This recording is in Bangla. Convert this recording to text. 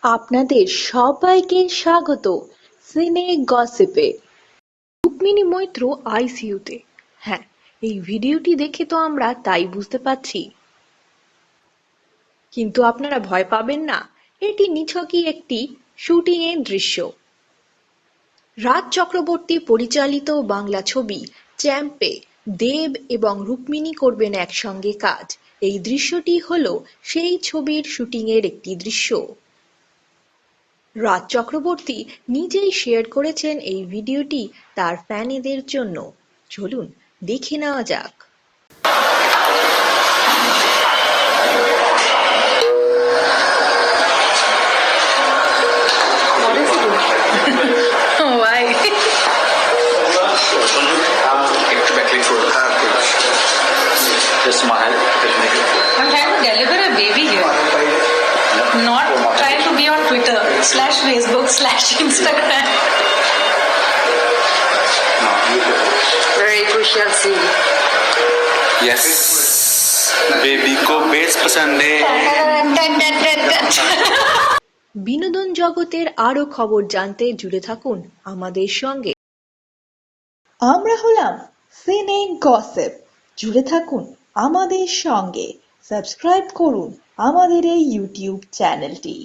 আপনাদের সবাইকে স্বাগত সিনে গসিপে। রুক্মিণী মৈত্র আইসিইউতে। হ্যাঁ, এই ভিডিওটি দেখে তো আমরা তাই বুঝতে পারছি, কিন্তু আপনারা ভয় পাবেন না, এটি নিছকই একটি শুটিং এর দৃশ্য। রাজ চক্রবর্তী পরিচালিত বাংলা ছবি চ্যাম্পে দেব এবং রুক্মিণী করবেন একসঙ্গে কাজ। এই দৃশ্যটি হলো সেই ছবির শুটিং এর একটি দৃশ্য। রাজ চক্রবর্তী নিজেই শেয়ার করেছেন এই ভিডিওটি তার ফ্যানেদের জন্য। চলুন দেখে নেওয়া যাক। Why? একটু ব্যাকলিং করবো। Just smile. I'm trying to deliver a baby here. Not trying to be on Twitter/Facebook/Instagram. Very crucial scene. Yes. Baby को बेस पसंद है। বিনোদন জগতের আরো খবর জানতে জুড়ে থাকুন আমাদের সঙ্গে। আমরা হলাম সিনে গসিপ। জুড়ে থাকুন আমাদের সঙ্গে, সাবস্ক্রাইব করুন আমাদের এই ইউটিউব চ্যানেলটি।